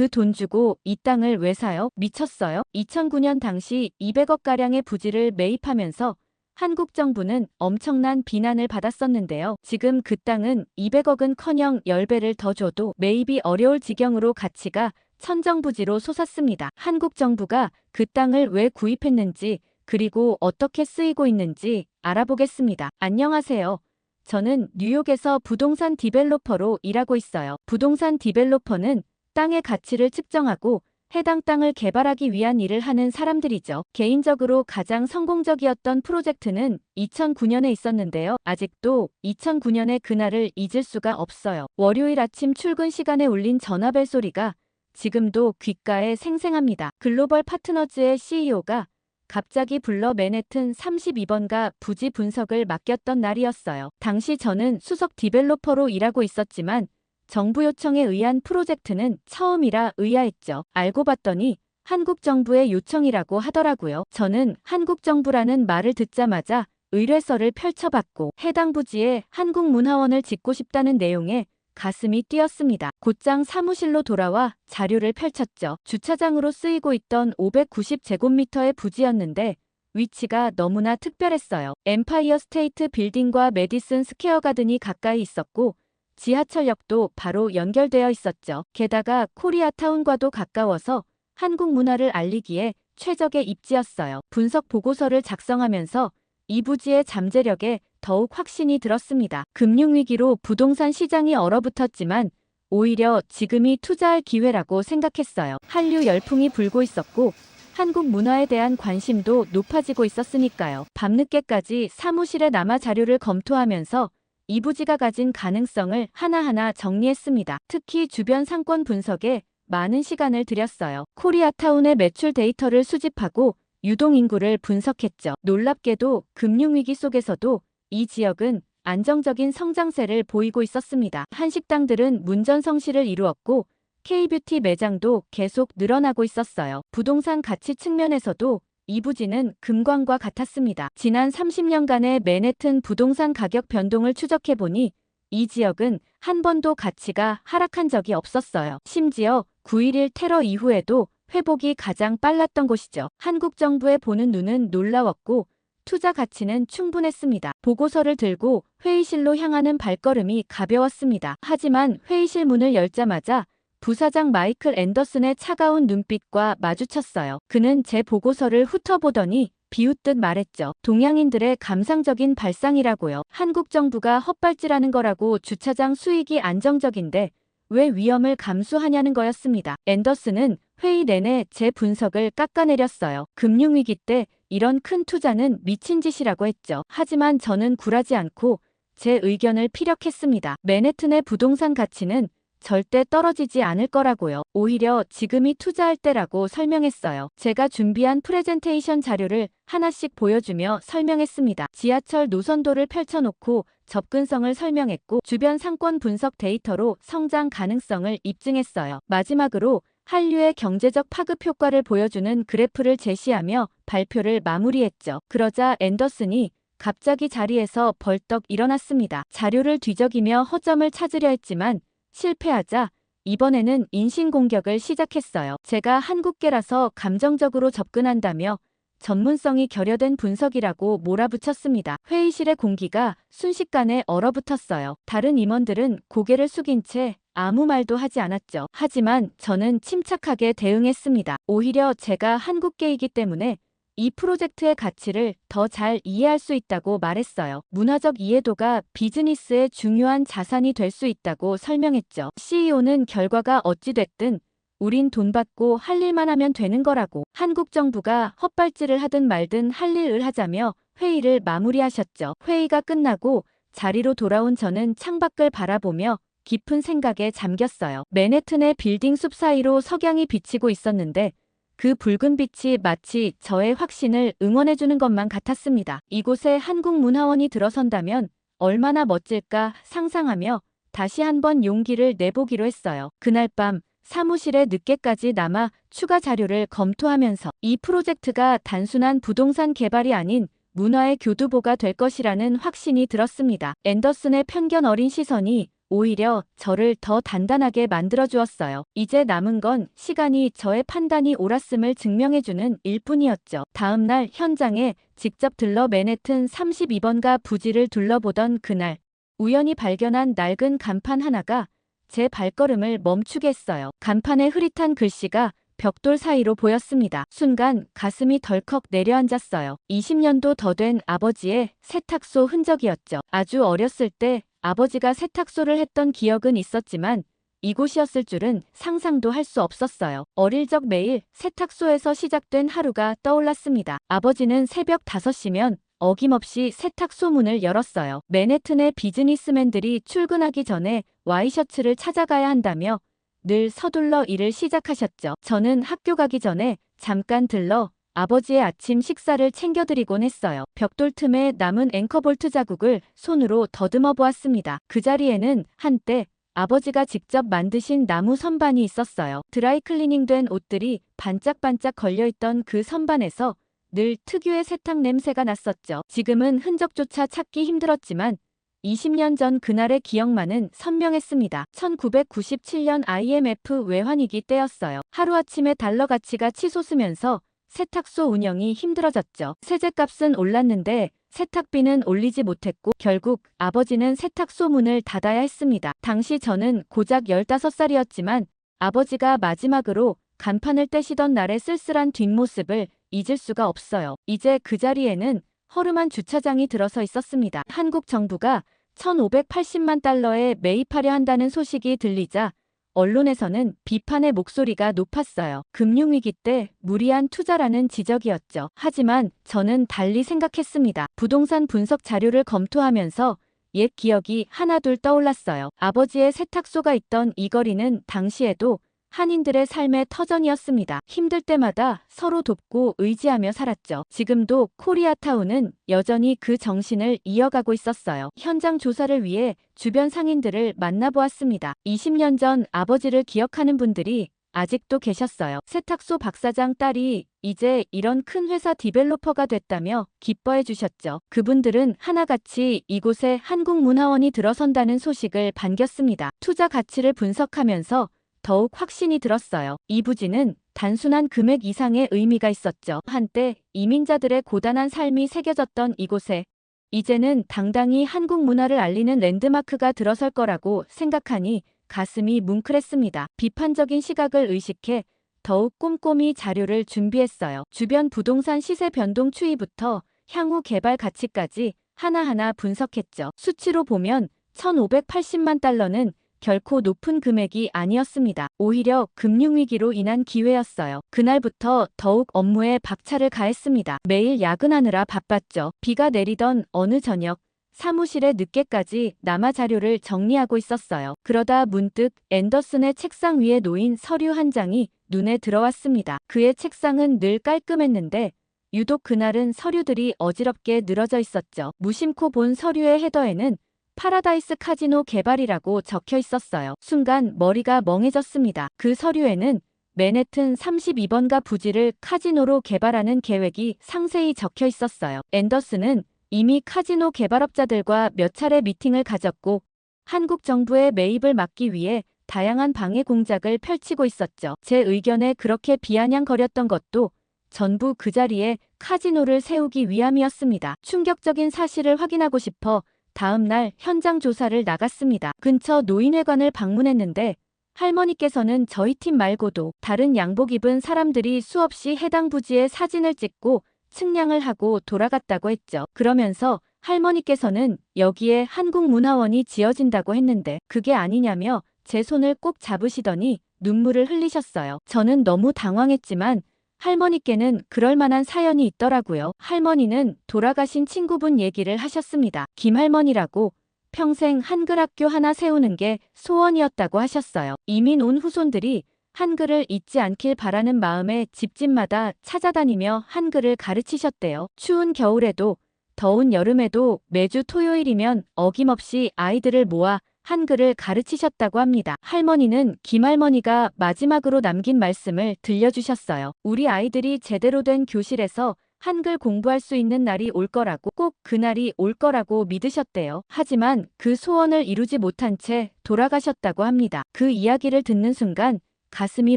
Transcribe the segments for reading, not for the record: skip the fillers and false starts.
그 돈 주고 이 땅을 왜 사요? 미쳤어요? 2009년 당시 200억가량의 부지를 매입하면서 한국 정부는 엄청난 비난을 받았었는데요. 지금 그 땅은 200억은커녕 10배를 더 줘도 매입이 어려울 지경으로 가치가 천정부지로 솟았습니다. 한국 정부가 그 땅을 왜 구입했는지 그리고 어떻게 쓰이고 있는지 알아보겠습니다. 안녕하세요. 저는 뉴욕에서 부동산 디벨로퍼로 일하고 있어요. 부동산 디벨로퍼는 땅의 가치를 측정하고 해당 땅을 개발하기 위한 일을 하는 사람들이죠. 개인적으로 가장 성공적이었던 프로젝트는 2009년에 있었는데요. 아직도 2009년의 그날을 잊을 수가 없어요. 월요일 아침 출근 시간에 울린 전화벨 소리가 지금도 귓가에 생생합니다. 글로벌 파트너즈의 CEO가 갑자기 불러 맨해튼 32번가 부지 분석을 맡겼던 날이었어요. 당시 저는 수석 디벨로퍼로 일하고 있었지만 정부 요청에 의한 프로젝트는 처음이라 의아했죠. 알고 봤더니 한국 정부의 요청이라고 하더라고요. 저는 한국 정부라는 말을 듣자마자 의뢰서를 펼쳐봤고 해당 부지에 한국문화원을 짓고 싶다는 내용에 가슴이 뛰었습니다. 곧장 사무실로 돌아와 자료를 펼쳤죠. 주차장으로 쓰이고 있던 590제곱미터의 부지였는데 위치가 너무나 특별했어요. 엠파이어 스테이트 빌딩과 메디슨 스퀘어 가든이 가까이 있었고 지하철역도 바로 연결되어 있었죠. 게다가 코리아타운과도 가까워서 한국 문화를 알리기에 최적의 입지였어요. 분석 보고서를 작성하면서 이 부지의 잠재력에 더욱 확신이 들었습니다. 금융위기로 부동산 시장이 얼어붙었지만 오히려 지금이 투자할 기회라고 생각했어요. 한류 열풍이 불고 있었고 한국 문화에 대한 관심도 높아지고 있었으니까요. 밤늦게까지 사무실에 남아 자료를 검토하면서 이 부지가 가진 가능성을 하나하나 정리했습니다. 특히 주변 상권 분석에 많은 시간을 들였어요. 코리아타운의 매출 데이터를 수집하고 유동인구를 분석했죠. 놀랍게도 금융위기 속에서도 이 지역은 안정적인 성장세를 보이고 있었습니다. 한식당들은 문전성시를 이루었고 K뷰티 매장도 계속 늘어나고 있었어요. 부동산 가치 측면에서도 이 부지는 금광과 같았습니다. 지난 30년간의 맨해튼 부동산 가격 변동을 추적해보니 이 지역은 한 번도 가치가 하락한 적이 없었어요. 심지어 9.11 테러 이후에도 회복이 가장 빨랐던 곳이죠. 한국 정부의 보는 눈은 놀라웠고 투자 가치는 충분했습니다. 보고서를 들고 회의실로 향하는 발걸음이 가벼웠습니다. 하지만 회의실 문을 열자마자 부사장 마이클 앤더슨의 차가운 눈빛과 마주쳤어요. 그는 제 보고서를 훑어보더니 비웃듯 말했죠. 동양인들의 감상적인 발상이라고요. 한국 정부가 헛발질하는 거라고 주차장 수익이 안정적인데 왜 위험을 감수하냐는 거였습니다. 앤더슨은 회의 내내 제 분석을 깎아내렸어요. 금융위기 때 이런 큰 투자는 미친 짓이라고 했죠. 하지만 저는 굴하지 않고 제 의견을 피력했습니다. 맨해튼의 부동산 가치는 절대 떨어지지 않을 거라고요. 오히려 지금이 투자할 때라고 설명했어요. 제가 준비한 프레젠테이션 자료를 하나씩 보여주며 설명했습니다. 지하철 노선도를 펼쳐놓고 접근성을 설명했고 주변 상권 분석 데이터로 성장 가능성을 입증했어요. 마지막으로 한류의 경제적 파급 효과를 보여주는 그래프를 제시하며 발표를 마무리했죠. 그러자 앤더슨이 갑자기 자리에서 벌떡 일어났습니다. 자료를 뒤적이며 허점을 찾으려 했지만 실패하자 이번에는 인신공격을 시작했어요. 제가 한국계라서 감정적으로 접근한다며 전문성이 결여된 분석이라고 몰아붙였습니다. 회의실의 공기가 순식간에 얼어붙었어요. 다른 임원들은 고개를 숙인 채 아무 말도 하지 않았죠. 하지만 저는 침착하게 대응했습니다. 오히려 제가 한국계이기 때문에 이 프로젝트의 가치를 더 잘 이해할 수 있다고 말했어요. 문화적 이해도가 비즈니스의 중요한 자산이 될 수 있다고 설명했죠. CEO는 결과가 어찌됐든 우린 돈 받고 할 일만 하면 되는 거라고. 한국 정부가 헛발질을 하든 말든 할 일을 하자며 회의를 마무리하셨죠. 회의가 끝나고 자리로 돌아온 저는 창밖을 바라보며 깊은 생각에 잠겼어요. 맨해튼의 빌딩 숲 사이로 석양이 비치고 있었는데 그 붉은 빛이 마치 저의 확신을 응원해주는 것만 같았습니다. 이곳에 한국문화원이 들어선다면 얼마나 멋질까 상상하며 다시 한번 용기를 내보기로 했어요. 그날 밤 사무실에 늦게까지 남아 추가 자료를 검토하면서 이 프로젝트가 단순한 부동산 개발이 아닌 문화의 교두보가 될 것이라는 확신이 들었습니다. 앤더슨의 편견 어린 시선이 오히려 저를 더 단단하게 만들어 주었어요. 이제 남은 건 시간이 저의 판단이 옳았음을 증명해주는 일뿐이었죠. 다음 날 현장에 직접 들러 맨해튼 32번가 부지를 둘러보던 그날, 우연히 발견한 낡은 간판 하나가 제 발걸음을 멈추게 했어요. 간판에 흐릿한 글씨가 벽돌 사이로 보였습니다. 순간 가슴이 덜컥 내려앉았어요. 20년도 더 된 아버지의 세탁소 흔적이었죠. 아주 어렸을 때 아버지가 세탁소를 했던 기억은 있었지만 이곳이었을 줄은 상상도 할 수 없었어요. 어릴 적 매일 세탁소에서 시작된 하루가 떠올랐습니다. 아버지는 새벽 5시면 어김없이 세탁소 문을 열었어요. 맨해튼의 비즈니스맨들이 출근하기 전에 와이셔츠를 찾아가야 한다며 늘 서둘러 일을 시작하셨죠. 저는 학교 가기 전에 잠깐 들러 아버지의 아침 식사를 챙겨드리곤 했어요. 벽돌 틈에 남은 앵커볼트 자국을 손으로 더듬어 보았습니다. 그 자리에는 한때 아버지가 직접 만드신 나무 선반이 있었어요. 드라이클리닝된 옷들이 반짝반짝 걸려있던 그 선반에서 늘 특유의 세탁 냄새가 났었죠. 지금은 흔적조차 찾기 힘들었지만 20년 전 그날의 기억만은 선명했습니다. 1997년 IMF 외환위기 때였어요. 하루아침에 달러 가치가 치솟으면서 세탁소 운영이 힘들어졌죠. 세제값은 올랐는데 세탁비는 올리지 못했고 결국 아버지는 세탁소 문을 닫아야 했습니다. 당시 저는 고작 15살이었지만 아버지가 마지막으로 간판을 떼시던 날의 쓸쓸한 뒷모습을 잊을 수가 없어요. 이제 그 자리에는 허름한 주차장이 들어서 있었습니다. 한국 정부가 1,580만 달러에 매입하려 한다는 소식이 들리자 언론에서는 비판의 목소리가 높았어요. 금융위기 때 무리한 투자라는 지적이었죠. 하지만 저는 달리 생각했습니다. 부동산 분석 자료를 검토하면서 옛 기억이 하나둘 떠올랐어요. 아버지의 세탁소가 있던 이 거리는 당시에도 한인들의 삶의 터전이었습니다. 힘들 때마다 서로 돕고 의지하며 살았죠. 지금도 코리아타운은 여전히 그 정신을 이어가고 있었어요. 현장 조사를 위해 주변 상인들을 만나보았습니다. 20년 전 아버지를 기억하는 분들이 아직도 계셨어요. 세탁소 박사장 딸이 이제 이런 큰 회사 디벨로퍼가 됐다며 기뻐해 주셨죠. 그분들은 하나같이 이곳에 한국문화원이 들어선다는 소식을 반겼습니다. 투자 가치를 분석하면서 더욱 확신이 들었어요. 이 부지는 단순한 금액 이상의 의미가 있었죠. 한때 이민자들의 고단한 삶이 새겨졌던 이곳에 이제는 당당히 한국 문화를 알리는 랜드마크가 들어설 거라고 생각하니 가슴이 뭉클했습니다. 비판적인 시각을 의식해 더욱 꼼꼼히 자료를 준비했어요. 주변 부동산 시세 변동 추이부터 향후 개발 가치까지 하나하나 분석했죠. 수치로 보면 1,580만 달러는 결코 높은 금액이 아니었습니다. 오히려 금융위기로 인한 기회였어요. 그날부터 더욱 업무에 박차를 가했습니다. 매일 야근하느라 바빴죠. 비가 내리던 어느 저녁, 사무실에 늦게까지 남아 자료를 정리하고 있었어요. 그러다 문득 앤더슨의 책상 위에 놓인 서류 한 장이 눈에 들어왔습니다. 그의 책상은 늘 깔끔했는데 유독 그날은 서류들이 어지럽게 늘어져 있었죠. 무심코 본 서류의 헤더에는 파라다이스 카지노 개발이라고 적혀 있었어요. 순간 머리가 멍해졌습니다. 그 서류에는 맨해튼 32번가 부지를 카지노로 개발하는 계획이 상세히 적혀 있었어요. 앤더슨은 이미 카지노 개발업자들과 몇 차례 미팅을 가졌고 한국 정부의 매입을 막기 위해 다양한 방해 공작을 펼치고 있었죠. 제 의견에 그렇게 비아냥거렸던 것도 전부 그 자리에 카지노를 세우기 위함이었습니다. 충격적인 사실을 확인하고 싶어 다음 날 현장 조사를 나갔습니다. 근처 노인회관을 방문했는데 할머니께서는 저희 팀 말고도 다른 양복 입은 사람들이 수없이 해당 부지의 사진을 찍고 측량을 하고 돌아갔다고 했죠. 그러면서 할머니께서는 여기에 한국문화원이 지어진다고 했는데 그게 아니냐며 제 손을 꼭 잡으시더니 눈물을 흘리셨어요. 저는 너무 당황했지만 할머니께는 그럴 만한 사연이 있더라고요. 할머니는 돌아가신 친구분 얘기를 하셨습니다. 김할머니라고 평생 한글 학교 하나 세우는 게 소원이었다고 하셨어요. 이민 온 후손들이 한글을 잊지 않길 바라는 마음에 집집마다 찾아다니며 한글을 가르치셨대요. 추운 겨울에도 더운 여름에도 매주 토요일이면 어김없이 아이들을 모아 한글을 가르치셨다고 합니다. 할머니는 김할머니가 마지막으로 남긴 말씀을 들려주셨어요. 우리 아이들이 제대로 된 교실에서 한글 공부할 수 있는 날이 올 거라고, 꼭 그날이 올 거라고 믿으셨대요. 하지만 그 소원을 이루지 못한 채 돌아가셨다고 합니다. 그 이야기를 듣는 순간 가슴이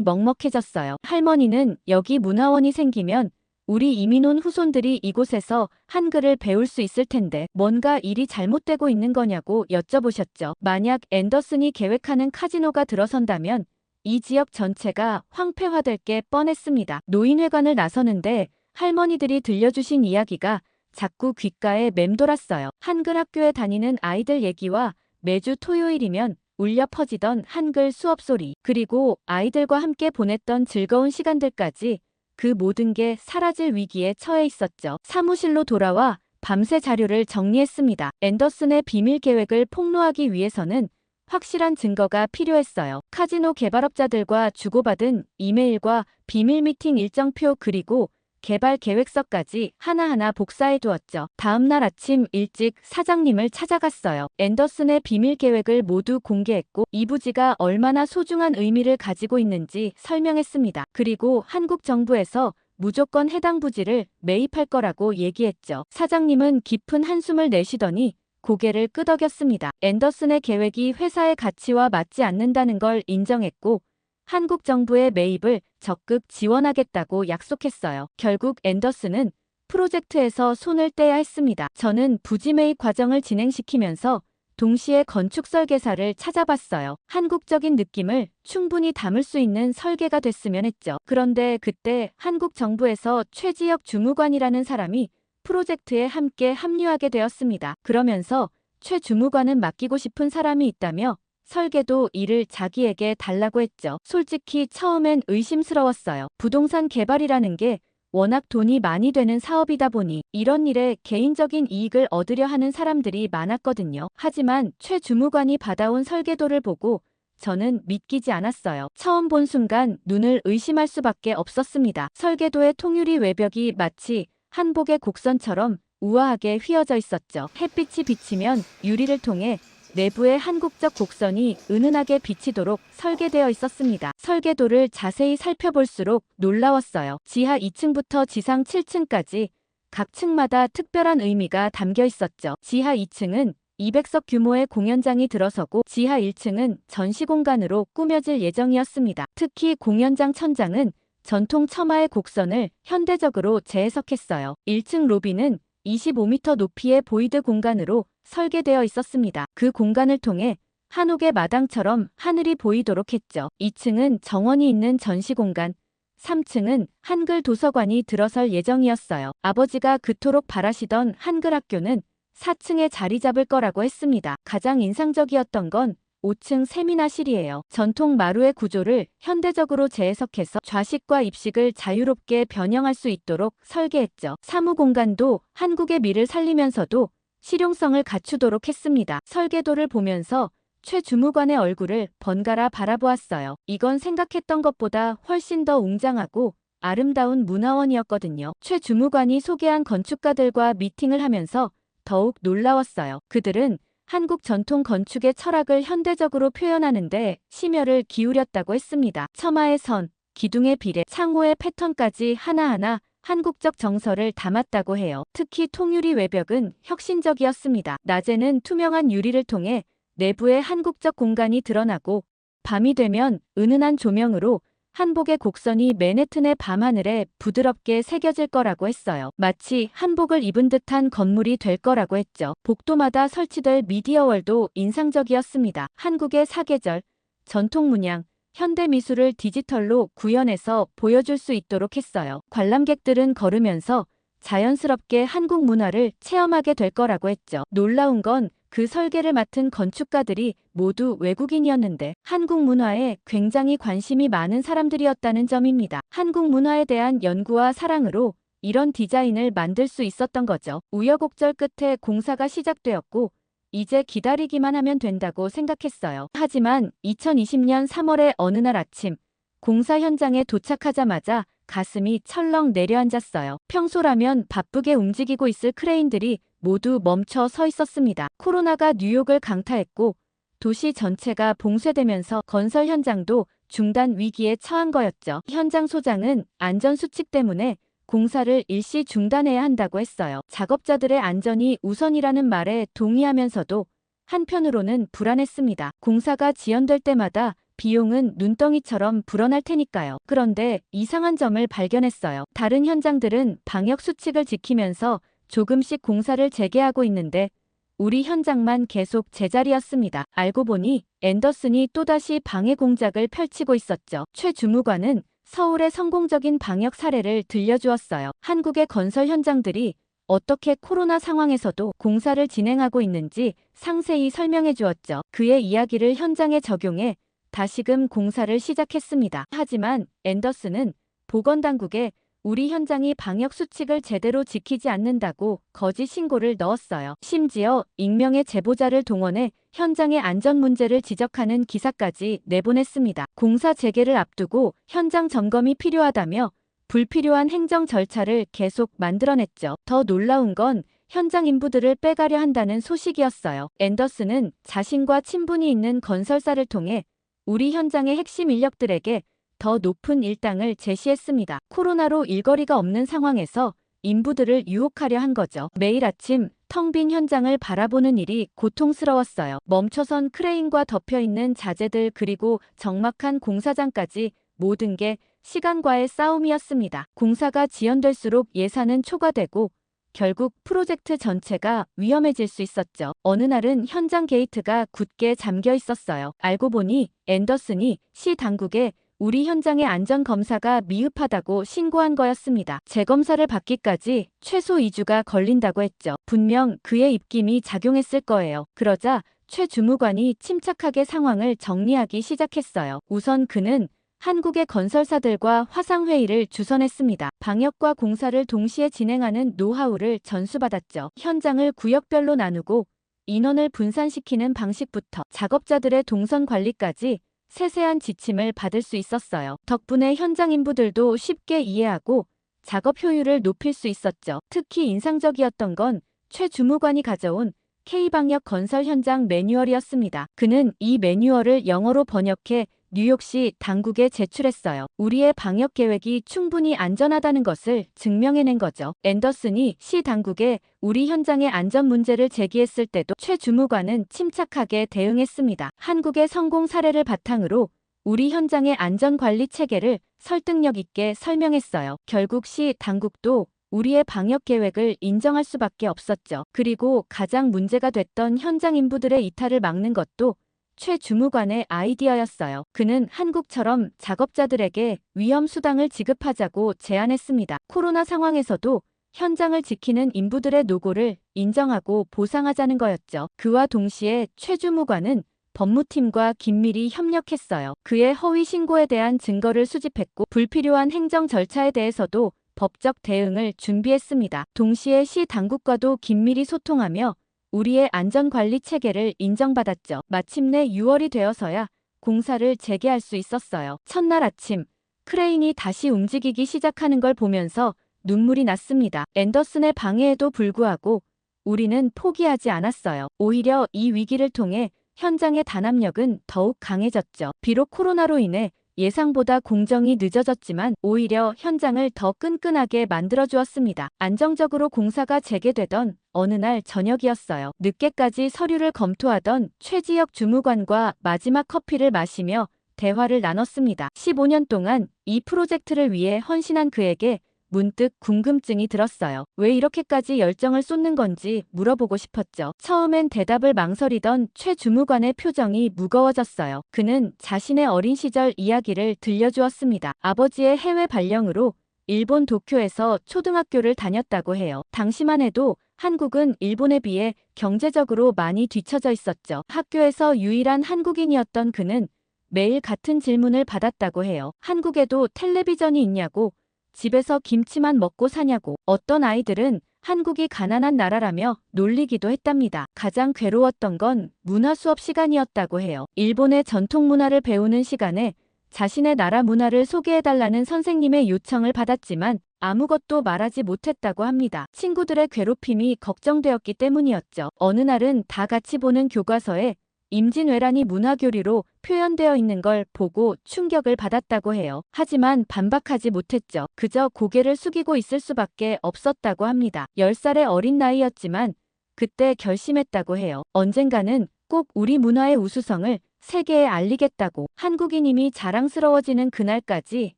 먹먹해졌어요. 할머니는 여기 문화원이 생기면 우리 이민 온 후손들이 이곳에서 한글을 배울 수 있을 텐데 뭔가 일이 잘못되고 있는 거냐고 여쭤보셨죠. 만약 앤더슨이 계획하는 카지노가 들어선다면 이 지역 전체가 황폐화될 게 뻔했습니다. 노인회관을 나서는데 할머니들이 들려주신 이야기가 자꾸 귓가에 맴돌았어요. 한글 학교에 다니는 아이들 얘기와 매주 토요일이면 울려 퍼지던 한글 수업 소리, 그리고 아이들과 함께 보냈던 즐거운 시간들까지, 그 모든 게 사라질 위기에 처해 있었죠. 사무실로 돌아와 밤새 자료를 정리했습니다. 앤더슨의 비밀 계획을 폭로하기 위해서는 확실한 증거가 필요했어요. 카지노 개발업자들과 주고받은 이메일과 비밀 미팅 일정표, 그리고 개발 계획서까지 하나하나 복사해 두었죠. 다음 날 아침 일찍 사장님을 찾아갔어요. 앤더슨의 비밀 계획을 모두 공개했고 이 부지가 얼마나 소중한 의미를 가지고 있는지 설명했습니다. 그리고 한국 정부에서 무조건 해당 부지를 매입할 거라고 얘기했죠. 사장님은 깊은 한숨을 내쉬더니 고개를 끄덕였습니다. 앤더슨의 계획이 회사의 가치와 맞지 않는다는 걸 인정했고 한국 정부의 매입을 적극 지원하겠다고 약속했어요. 결국 앤더슨은 프로젝트에서 손을 떼야 했습니다. 저는 부지 매입 과정을 진행시키면서 동시에 건축 설계사를 찾아봤어요. 한국적인 느낌을 충분히 담을 수 있는 설계가 됐으면 했죠. 그런데 그때 한국 정부에서 최지혁 주무관이라는 사람이 프로젝트에 함께 합류하게 되었습니다. 그러면서 최 주무관은 맡기고 싶은 사람이 있다며 설계도 일을 자기에게 달라고 했죠. 솔직히 처음엔 의심스러웠어요. 부동산 개발이라는 게 워낙 돈이 많이 되는 사업이다 보니 이런 일에 개인적인 이익을 얻으려 하는 사람들이 많았거든요. 하지만 최 주무관이 받아온 설계도를 보고 저는 믿기지 않았어요. 처음 본 순간 눈을 의심할 수밖에 없었습니다. 설계도의 통유리 외벽이 마치 한복의 곡선처럼 우아하게 휘어져 있었죠. 햇빛이 비치면 유리를 통해 내부의 한국적 곡선이 은은하게 비치도록 설계되어 있었습니다. 설계도를 자세히 살펴볼수록 놀라웠어요. 지하 2층부터 지상 7층까지 각 층마다 특별한 의미가 담겨 있었죠. 지하 2층은 200석 규모의 공연장이 들어서고 지하 1층은 전시 공간으로 꾸며질 예정이었습니다. 특히 공연장 천장은 전통 처마의 곡선을 현대적으로 재해석했어요. 1층 로비는 25m 높이의 보이드 공간으로 설계되어 있었습니다. 그 공간을 통해 한옥의 마당처럼 하늘이 보이도록 했죠. 2층은 정원이 있는 전시 공간, 3층은 한글 도서관이 들어설 예정이었어요. 아버지가 그토록 바라시던 한글 학교는 4층에 자리 잡을 거라고 했습니다. 가장 인상적이었던 건 5층 세미나실이에요. 전통 마루의 구조를 현대적으로 재해석해서 좌식과 입식을 자유롭게 변형할 수 있도록 설계했죠. 사무 공간도 한국의 미를 살리면서도 실용성을 갖추도록 했습니다. 설계도를 보면서 최 주무관의 얼굴을 번갈아 바라보았어요. 이건 생각했던 것보다 훨씬 더 웅장하고 아름다운 문화원이었거든요. 최 주무관이 소개한 건축가들과 미팅을 하면서 더욱 놀라웠어요. 그들은 한국 전통 건축의 철학을 현대적으로 표현하는데 심혈을 기울였다고 했습니다. 처마의 선, 기둥의 비례, 창호의 패턴까지 하나하나 한국적 정서를 담았다고 해요. 특히 통유리 외벽은 혁신적이었습니다. 낮에는 투명한 유리를 통해 내부의 한국적 공간이 드러나고 밤이 되면 은은한 조명으로 한복의 곡선이 맨해튼의 밤하늘에 부드럽게 새겨질 거라고 했어요. 마치 한복을 입은 듯한 건물이 될 거라고 했죠. 복도마다 설치될 미디어월도 인상적이었습니다. 한국의 사계절, 전통 문양, 현대미술을 디지털로 구현해서 보여줄 수 있도록 했어요. 관람객들은 걸으면서 자연스럽게 한국 문화를 체험하게 될 거라고 했죠. 놀라운 건 그 설계를 맡은 건축가들이 모두 외국인이었는데 한국 문화에 굉장히 관심이 많은 사람들이었다는 점입니다. 한국 문화에 대한 연구와 사랑으로 이런 디자인을 만들 수 있었던 거죠. 우여곡절 끝에 공사가 시작되었고 이제 기다리기만 하면 된다고 생각했어요. 하지만 2020년 3월의 어느 날 아침 공사 현장에 도착하자마자 가슴이 철렁 내려앉았어요. 평소라면 바쁘게 움직이고 있을 크레인들이 모두 멈춰 서 있었습니다. 코로나가 뉴욕을 강타했고 도시 전체가 봉쇄되면서 건설 현장도 중단 위기에 처한 거였죠. 현장 소장은 안전수칙 때문에 공사를 일시 중단해야 한다고 했어요. 작업자들의 안전이 우선이라는 말에 동의하면서도 한편으로는 불안했습니다. 공사가 지연될 때마다 비용은 눈덩이처럼 불어날 테니까요. 그런데 이상한 점을 발견했어요. 다른 현장들은 방역 수칙을 지키면서 조금씩 공사를 재개하고 있는데 우리 현장만 계속 제자리였습니다. 알고 보니 앤더슨이 또다시 방해 공작을 펼치고 있었죠. 최 주무관은 서울의 성공적인 방역 사례를 들려주었어요. 한국의 건설 현장들이 어떻게 코로나 상황에서도 공사를 진행하고 있는지 상세히 설명해 주었죠. 그의 이야기를 현장에 적용해 다시금 공사를 시작했습니다. 하지만 앤더슨은 보건당국에 우리 현장이 방역 수칙을 제대로 지키지 않는다고 거짓 신고를 넣었어요. 심지어 익명의 제보자를 동원해 현장의 안전 문제를 지적하는 기사까지 내보냈습니다. 공사 재개를 앞두고 현장 점검이 필요하다며 불필요한 행정 절차를 계속 만들어냈죠. 더 놀라운 건 현장 인부들을 빼가려 한다는 소식이었어요. 앤더슨은 자신과 친분이 있는 건설사를 통해 우리 현장의 핵심 인력들에게 더 높은 일당을 제시했습니다. 코로나로 일거리가 없는 상황에서 인부들을 유혹하려 한 거죠. 매일 아침 텅 빈 현장을 바라보는 일이 고통스러웠어요. 멈춰선 크레인과 덮여있는 자재들 그리고 적막한 공사장까지 모든 게 시간과의 싸움이었습니다. 공사가 지연될수록 예산은 초과되고 결국 프로젝트 전체가 위험해질 수 있었죠. 어느 날은 현장 게이트가 굳게 잠겨 있었어요. 알고 보니 앤더슨이 시 당국에 우리 현장의 안전검사가 미흡하다고 신고한 거였습니다. 재검사를 받기까지 최소 2주가 걸린다고 했죠. 분명 그의 입김이 작용했을 거예요. 그러자 최 주무관이 침착하게 상황을 정리하기 시작했어요. 우선 그는 한국의 건설사들과 화상회의를 주선했습니다. 방역과 공사를 동시에 진행하는 노하우를 전수받았죠. 현장을 구역별로 나누고 인원을 분산시키는 방식부터 작업자들의 동선 관리까지 세세한 지침을 받을 수 있었어요. 덕분에 현장 인부들도 쉽게 이해하고 작업 효율을 높일 수 있었죠. 특히 인상적이었던 건 최 주무관이 가져온 K방역 건설 현장 매뉴얼이었습니다. 그는 이 매뉴얼을 영어로 번역해 뉴욕시 당국에 제출했어요. 우리의 방역 계획이 충분히 안전하다는 것을 증명해낸 거죠. 앤더슨이 시 당국에 우리 현장의 안전 문제를 제기했을 때도 최 주무관은 침착하게 대응했습니다. 한국의 성공 사례를 바탕으로 우리 현장의 안전관리 체계를 설득력 있게 설명했어요. 결국 시 당국도 우리의 방역 계획을 인정할 수밖에 없었죠. 그리고 가장 문제가 됐던 현장 인부들의 이탈을 막는 것도 최 주무관의 아이디어였어요. 그는 한국처럼 작업자들에게 위험 수당을 지급하자고 제안했습니다. 코로나 상황에서도 현장을 지키는 인부들의 노고를 인정하고 보상하자는 거였죠. 그와 동시에 최 주무관은 법무팀과 긴밀히 협력했어요. 그의 허위 신고에 대한 증거를 수집했고 불필요한 행정 절차에 대해서도 법적 대응을 준비했습니다. 동시에 시 당국과도 긴밀히 소통하며 우리의 안전관리 체계를 인정받았죠. 마침내 6월이 되어서야 공사를 재개할 수 있었어요. 첫날 아침, 크레인이 다시 움직이기 시작하는 걸 보면서 눈물이 났습니다. 앤더슨의 방해에도 불구하고 우리는 포기하지 않았어요. 오히려 이 위기를 통해 현장의 단합력은 더욱 강해졌죠. 비록 코로나로 인해 예상보다 공정이 늦어졌지만 오히려 현장을 더 끈끈하게 만들어주었습니다. 안정적으로 공사가 재개되던 어느 날 저녁이었어요. 늦게까지 서류를 검토하던 최지혁 주무관과 마지막 커피를 마시며 대화를 나눴습니다. 15년 동안 이 프로젝트를 위해 헌신한 그에게 문득 궁금증이 들었어요. 왜 이렇게까지 열정을 쏟는 건지 물어보고 싶었죠. 처음엔 대답을 망설이던 최 주무관의 표정이 무거워졌어요. 그는 자신의 어린 시절 이야기를 들려주었습니다. 아버지의 해외 발령으로 일본 도쿄에서 초등학교를 다녔다고 해요. 당시만 해도 한국은 일본에 비해 경제적으로 많이 뒤처져 있었죠. 학교에서 유일한 한국인이었던 그는 매일 같은 질문을 받았다고 해요. 한국에도 텔레비전이 있냐고, 집에서 김치만 먹고 사냐고. 어떤 아이들은 한국이 가난한 나라라며 놀리기도 했답니다. 가장 괴로웠던 건 문화 수업 시간이었다고 해요. 일본의 전통 문화를 배우는 시간에 자신의 나라 문화를 소개해달라는 선생님의 요청을 받았지만 아무것도 말하지 못했다고 합니다. 친구들의 괴롭힘이 걱정되었기 때문이었죠. 어느 날은 다 같이 보는 교과서에 임진왜란이 문화교류로 표현되어 있는 걸 보고 충격을 받았다고 해요. 하지만 반박하지 못했죠. 그저 고개를 숙이고 있을 수밖에 없었다고 합니다. 10살의 어린 나이였지만 그때 결심했다고 해요. 언젠가는 꼭 우리 문화의 우수성을 세계에 알리겠다고, 한국인임이 자랑스러워지는 그날까지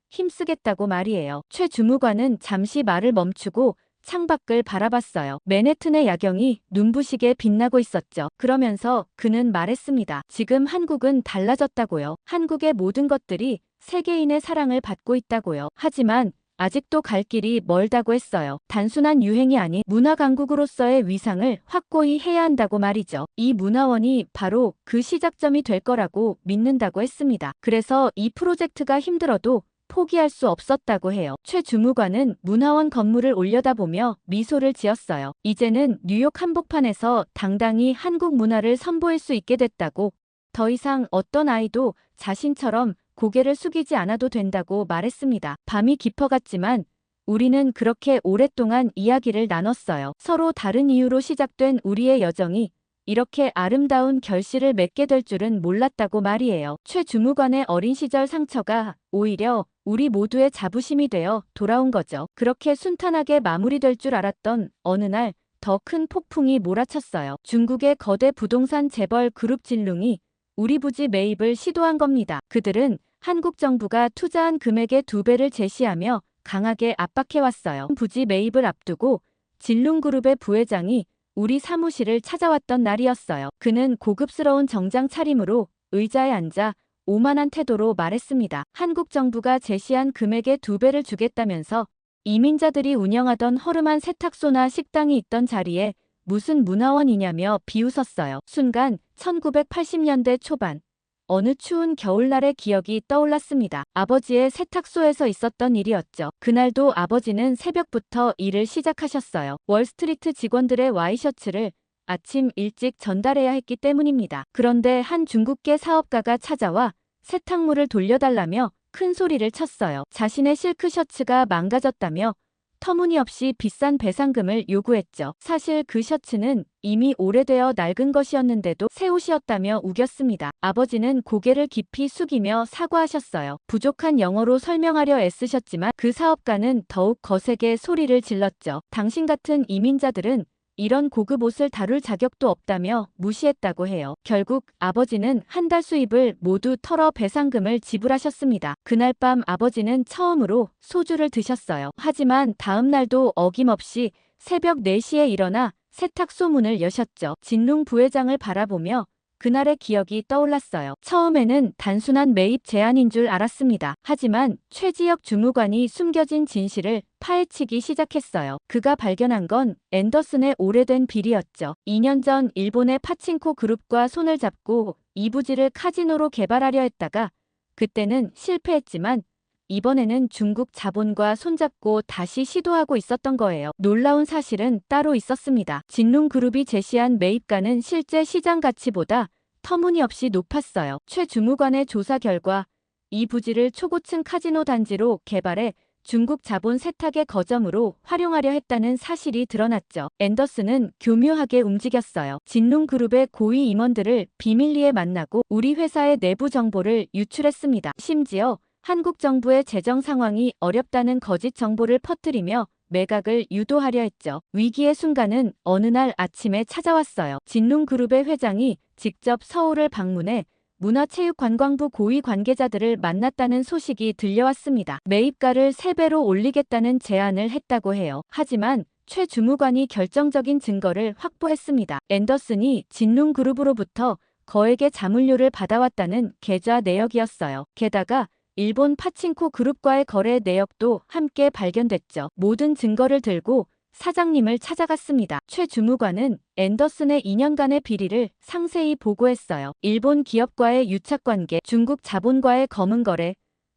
힘쓰겠다고 말이에요. 최 주무관은 잠시 말을 멈추고 창밖을 바라봤어요. 맨해튼의 야경이 눈부시게 빛나고 있었죠. 그러면서 그는 말했습니다. 지금 한국은 달라졌다고요. 한국의 모든 것들이 세계인의 사랑을 받고 있다고요. 하지만 아직도 갈 길이 멀다고 했어요. 단순한 유행이 아닌 문화 강국으로서의 위상을 확고히 해야 한다고 말이죠. 이 문화원이 바로 그 시작점이 될 거라고 믿는다고 했습니다. 그래서 이 프로젝트가 힘들어도 포기할 수 없었다고 해요. 최 주무관은 문화원 건물을 올려다보며 미소를 지었어요. 이제는 뉴욕 한복판에서 당당히 한국 문화를 선보일 수 있게 됐다고, 더 이상 어떤 아이도 자신처럼 고개를 숙이지 않아도 된다고 말했습니다. 밤이 깊어갔지만 우리는 그렇게 오랫동안 이야기를 나눴어요. 서로 다른 이유로 시작된 우리의 여정이 이렇게 아름다운 결실을 맺게 될 줄은 몰랐다고 말이에요. 최 주무관의 어린 시절 상처가 오히려 우리 모두의 자부심이 되어 돌아온 거죠. 그렇게 순탄하게 마무리될 줄 알았던 어느 날 더 큰 폭풍이 몰아쳤어요. 중국의 거대 부동산 재벌 그룹 진룽이 우리 부지 매입을 시도한 겁니다. 그들은 한국 정부가 투자한 금액의 2배를 제시하며 강하게 압박해왔어요. 부지 매입을 앞두고 진룽그룹의 부회장이 우리 사무실을 찾아왔던 날이었어요. 그는 고급스러운 정장 차림으로 의자에 앉아 오만한 태도로 말했습니다. 한국 정부가 제시한 금액의 2배를 주겠다면서 이민자들이 운영하던 허름한 세탁소나 식당이 있던 자리에 무슨 문화원이냐며 비웃었어요. 순간 1980년대 초반 어느 추운 겨울날의 기억이 떠올랐습니다. 아버지의 세탁소에서 있었던 일이었죠. 그날도 아버지는 새벽부터 일을 시작하셨어요. 월스트리트 직원들의 와이셔츠를 아침 일찍 전달해야 했기 때문입니다. 그런데 한 중국계 사업가가 찾아와 세탁물을 돌려달라며 큰 소리를 쳤어요. 자신의 실크 셔츠가 망가졌다며 터무니없이 비싼 배상금을 요구했죠. 사실 그 셔츠는 이미 오래되어 낡은 것이었는데도 새 옷이었다며 우겼습니다. 아버지는 고개를 깊이 숙이며 사과하셨어요. 부족한 영어로 설명하려 애쓰셨지만 그 사업가는 더욱 거세게 소리를 질렀죠. 당신 같은 이민자들은 이런 고급 옷을 다룰 자격도 없다며 무시했다고 해요. 결국 아버지는 한 달 수입을 모두 털어 배상금을 지불하셨습니다. 그날 밤 아버지는 처음으로 소주를 드셨어요. 하지만 다음 날도 어김없이 새벽 4시에 일어나 세탁소 문을 여셨죠. 진룽 부회장을 바라보며 그날의 기억이 떠올랐어요. 처음에는 단순한 매입 제안인 줄 알았습니다. 하지만 최지혁 주무관이 숨겨진 진실을 파헤치기 시작했어요. 그가 발견한 건 앤더슨의 오래된 비리였죠. 2년 전 일본의 파친코 그룹과 손을 잡고 이 부지를 카지노로 개발하려 했다가 그때는 실패했지만 이번에는 중국 자본과 손잡고 다시 시도하고 있었던 거예요. 놀라운 사실은 따로 있었습니다. 진룽그룹이 제시한 매입가는 실제 시장 가치보다 터무니없이 높았어요. 최 주무관의 조사 결과 이 부지를 초고층 카지노 단지로 개발해 중국 자본 세탁의 거점으로 활용하려 했다는 사실이 드러났죠. 앤더슨은 교묘하게 움직였어요. 진룽그룹의 고위 임원들을 비밀리에 만나고 우리 회사의 내부 정보를 유출했습니다. 심지어 한국 정부의 재정 상황이 어렵다는 거짓 정보를 퍼뜨리며 매각을 유도하려 했죠. 위기의 순간은 어느 날 아침에 찾아왔어요. 진룽그룹의 회장이 직접 서울을 방문해 문화체육관광부 고위 관계자들을 만났다는 소식이 들려왔습니다. 매입가를 3배로 올리겠다는 제안을 했다고 해요. 하지만 최 주무관이 결정적인 증거를 확보했습니다. 앤더슨이 진룽그룹으로부터 거액의 자문료를 받아왔다는 계좌 내역이었어요. 게다가 일본 파친코 그룹과의 거래 내역도 함께 발견됐죠. 모든 증거를 들고 사장님을 찾아갔습니다. 최 주무관은 앤더슨의 2년간의 비리를 상세히 보고했어요. 일본 기업과의 유착관계, 중국 자본과의 검은 거래,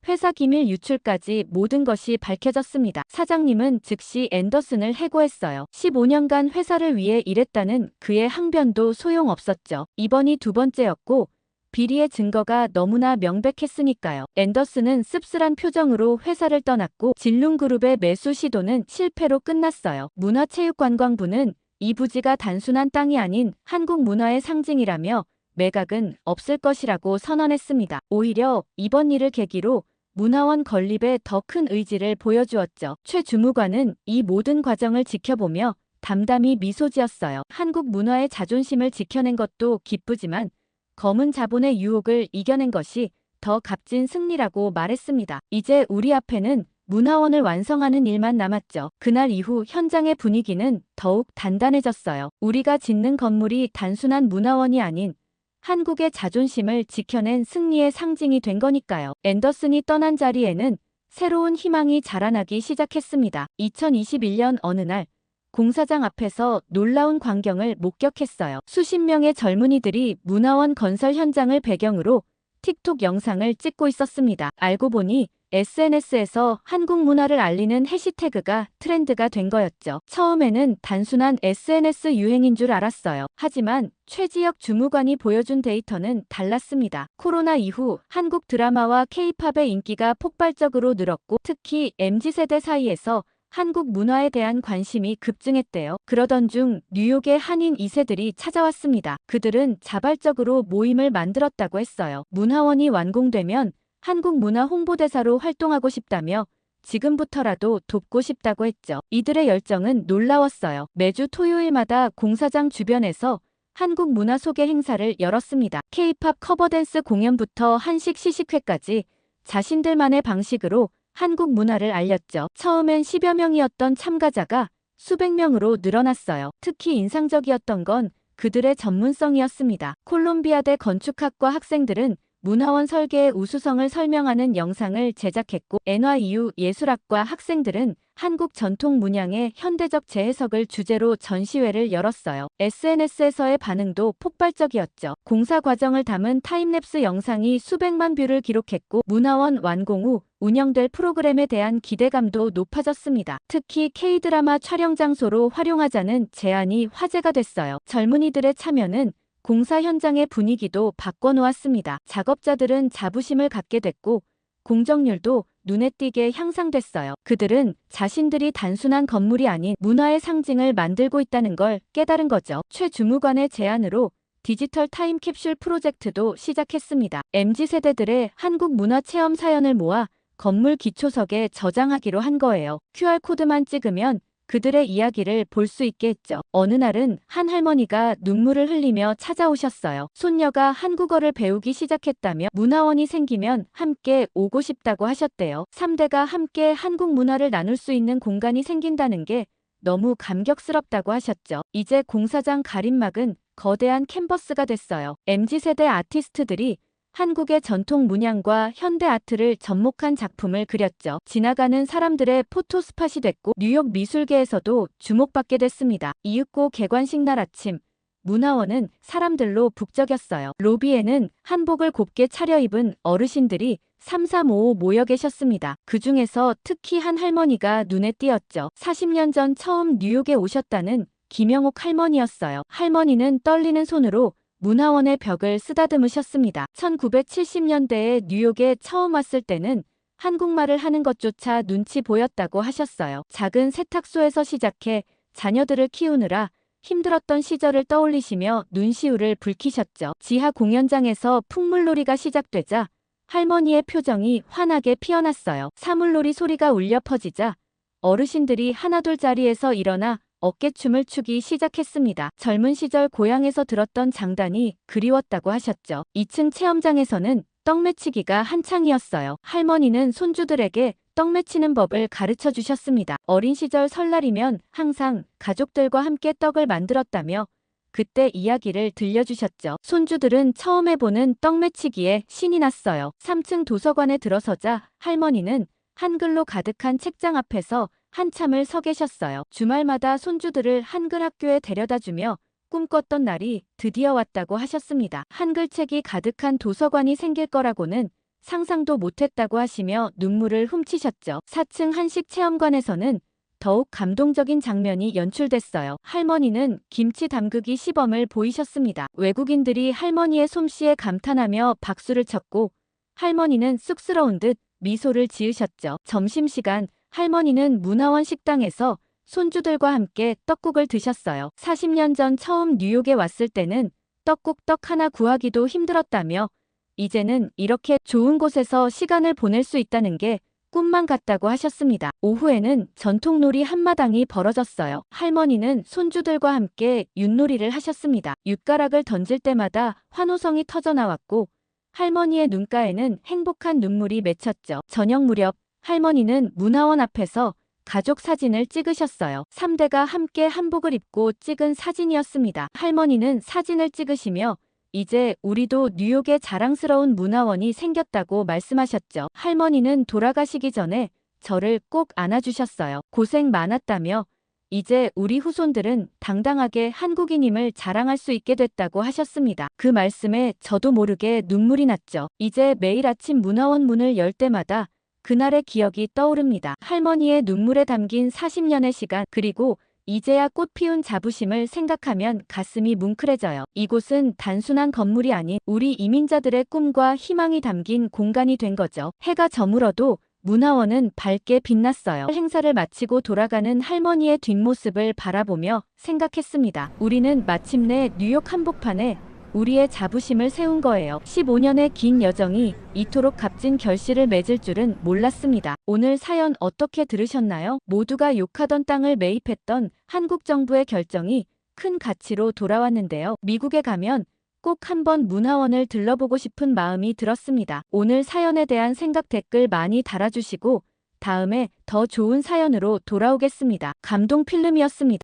회사 기밀 유출까지 모든 것이 밝혀졌습니다. 사장님은 즉시 앤더슨을 해고했어요. 15년간 회사를 위해 일했다는 그의 항변도 소용없었죠. 이번이 2번째였고 비리의 증거가 너무나 명백했으니까요. 앤더슨은 씁쓸한 표정으로 회사를 떠났고 진룽그룹의 매수 시도는 실패로 끝났어요. 문화체육관광부는 이 부지가 단순한 땅이 아닌 한국 문화의 상징이라며 매각은 없을 것이라고 선언했습니다. 오히려 이번 일을 계기로 문화원 건립에 더 큰 의지를 보여주었죠. 최 주무관은 이 모든 과정을 지켜보며 담담히 미소 지었어요. 한국 문화의 자존심을 지켜낸 것도 기쁘지만 검은 자본의 유혹을 이겨낸 것이 더 값진 승리라고 말했습니다. 이제 우리 앞에는 문화원을 완성하는 일만 남았죠. 그날 이후 현장의 분위기는 더욱 단단해졌어요. 우리가 짓는 건물이 단순한 문화원이 아닌 한국의 자존심을 지켜낸 승리의 상징이 된 거니까요. 앤더슨이 떠난 자리에는 새로운 희망이 자라나기 시작했습니다. 2021년 어느 날 공사장 앞에서 놀라운 광경을 목격했어요. 수십 명의 젊은이들이 문화원 건설 현장을 배경으로 틱톡 영상을 찍고 있었습니다. 알고 보니 SNS에서 한국 문화를 알리는 해시태그가 트렌드가 된 거였죠. 처음에는 단순한 SNS 유행인 줄 알았어요. 하지만 최지혁 주무관이 보여준 데이터는 달랐습니다. 코로나 이후 한국 드라마와 K-팝의 인기가 폭발적으로 늘었고 특히 MZ세대 사이에서 한국 문화에 대한 관심이 급증했대요. 그러던 중 뉴욕의 한인 2세들이 찾아왔습니다. 그들은 자발적으로 모임을 만들었다고 했어요. 문화원이 완공되면 한국 문화 홍보대사로 활동하고 싶다며 지금부터라도 돕고 싶다고 했죠. 이들의 열정은 놀라웠어요. 매주 토요일마다 공사장 주변에서 한국 문화 소개 행사를 열었습니다. K-팝 커버댄스 공연부터 한식 시식회까지 자신들만의 방식으로 한국 문화를 알렸죠. 처음엔 10여 명이었던 참가자가 수백 명으로 늘어났어요. 특히 인상적이었던 건 그들의 전문성이었습니다. 콜롬비아대 건축학과 학생들은 문화원 설계의 우수성을 설명하는 영상을 제작했고 NYU 예술학과 학생들은 한국 전통 문양의 현대적 재해석을 주제로 전시회를 열었어요. SNS에서의 반응도 폭발적이었죠. 공사 과정을 담은 타임랩스 영상이 수백만 뷰를 기록했고 문화원 완공 후 운영될 프로그램에 대한 기대감도 높아졌습니다. 특히 K-드라마 촬영 장소로 활용하자는 제안이 화제가 됐어요. 젊은이들의 참여는 공사 현장의 분위기도 바꿔놓았습니다. 작업자들은 자부심을 갖게 됐고 공정률도 눈에 띄게 향상됐어요. 그들은 자신들이 단순한 건물이 아닌 문화의 상징을 만들고 있다는 걸 깨달은 거죠. 최 주무관의 제안으로 디지털 타임캡슐 프로젝트도 시작했습니다. MZ세대들의 한국 문화 체험 사연을 모아 건물 기초석에 저장하기로 한 거예요. QR코드만 찍으면 그들의 이야기를 볼 수 있게 했죠. 어느 날은 한 할머니가 눈물을 흘리며 찾아오셨어요. 손녀가 한국어를 배우기 시작했다며 문화원이 생기면 함께 오고 싶다고 하셨대요. 3대가 함께 한국 문화를 나눌 수 있는 공간이 생긴다는 게 너무 감격스럽다고 하셨죠. 이제 공사장 가림막은 거대한 캔버스가 됐어요. MZ세대 아티스트들이 한국의 전통 문양과 현대 아트를 접목한 작품을 그렸죠. 지나가는 사람들의 포토스팟이 됐고 뉴욕 미술계에서도 주목받게 됐습니다. 이윽고 개관식 날 아침 문화원은 사람들로 북적였어요. 로비에는 한복을 곱게 차려입은 어르신들이 삼삼오오 모여 계셨습니다. 그 중에서 특히 한 할머니가 눈에 띄었죠. 40년 전 처음 뉴욕에 오셨다는 김영옥 할머니였어요. 할머니는 떨리는 손으로 문화원의 벽을 쓰다듬으셨습니다. 1970년대에 뉴욕에 처음 왔을 때는 한국말을 하는 것조차 눈치 보였다고 하셨어요. 작은 세탁소에서 시작해 자녀들을 키우느라 힘들었던 시절을 떠올리시며 눈시울을 붉히셨죠. 지하 공연장에서 풍물놀이가 시작되자 할머니의 표정이 환하게 피어났어요. 사물놀이 소리가 울려 퍼지자 어르신들이 하나둘 자리에서 일어나 어깨춤을 추기 시작했습니다. 젊은 시절 고향에서 들었던 장단이 그리웠다고 하셨죠. 2층 체험장에서는 떡매치기가 한창이었어요. 할머니는 손주들에게 떡매치는 법을 가르쳐 주셨습니다. 어린 시절 설날이면 항상 가족들과 함께 떡을 만들었다며 그때 이야기를 들려주셨죠. 손주들은 처음 해보는 떡매치기에 신이 났어요. 3층 도서관에 들어서자 할머니는 한글로 가득한 책장 앞에서 한참을 서 계셨어요. 주말마다 손주들을 한글 학교에 데려다주며 꿈꿨던 날이 드디어 왔다고 하셨습니다. 한글책이 가득한 도서관이 생길 거라고는 상상도 못했다고 하시며 눈물을 훔치셨죠. 4층 한식 체험관에서는 더욱 감동적인 장면이 연출됐어요. 할머니는 김치 담그기 시범을 보이셨습니다. 외국인들이 할머니의 솜씨에 감탄하며 박수를 쳤고 할머니는 쑥스러운 듯 미소를 지으셨죠. 점심시간 할머니는 문화원 식당에서 손주들과 함께 떡국을 드셨어요. 40년 전 처음 뉴욕에 왔을 때는 떡국떡 하나 구하기도 힘들었다며 이제는 이렇게 좋은 곳에서 시간을 보낼 수 있다는 게 꿈만 같다고 하셨습니다. 오후에는 전통놀이 한마당이 벌어졌어요. 할머니는 손주들과 함께 윷놀이를 하셨습니다. 윷가락을 던질 때마다 환호성이 터져나왔고 할머니의 눈가에는 행복한 눈물이 맺혔죠. 저녁 무렵 할머니는 문화원 앞에서 가족 사진을 찍으셨어요. 3대가 함께 한복을 입고 찍은 사진이었습니다. 할머니는 사진을 찍으시며 이제 우리도 뉴욕에 자랑스러운 문화원이 생겼다고 말씀하셨죠. 할머니는 돌아가시기 전에 저를 꼭 안아주셨어요. 고생 많았다며 이제 우리 후손들은 당당하게 한국인임을 자랑할 수 있게 됐다고 하셨습니다. 그 말씀에 저도 모르게 눈물이 났죠. 이제 매일 아침 문화원 문을 열 때마다 그날의 기억이 떠오릅니다. 할머니의 눈물에 담긴 40년의 시간, 그리고 이제야 꽃 피운 자부심을 생각하면 가슴이 뭉클해져요. 이곳은 단순한 건물이 아닌 우리 이민자들의 꿈과 희망이 담긴 공간이 된 거죠. 해가 저물어도 문화원은 밝게 빛났어요. 행사를 마치고 돌아가는 할머니의 뒷모습을 바라보며 생각했습니다. 우리는 마침내 뉴욕 한복판에 우리의 자부심을 세운 거예요. 15년의 긴 여정이 이토록 값진 결실을 맺을 줄은 몰랐습니다. 오늘 사연 어떻게 들으셨나요? 모두가 욕하던 땅을 매입했던 한국 정부의 결정이 큰 가치로 돌아왔는데요. 미국에 가면 꼭 한번 문화원을 들러보고 싶은 마음이 들었습니다. 오늘 사연에 대한 생각 댓글 많이 달아주시고 다음에 더 좋은 사연으로 돌아오겠습니다. 감동 필름이었습니다.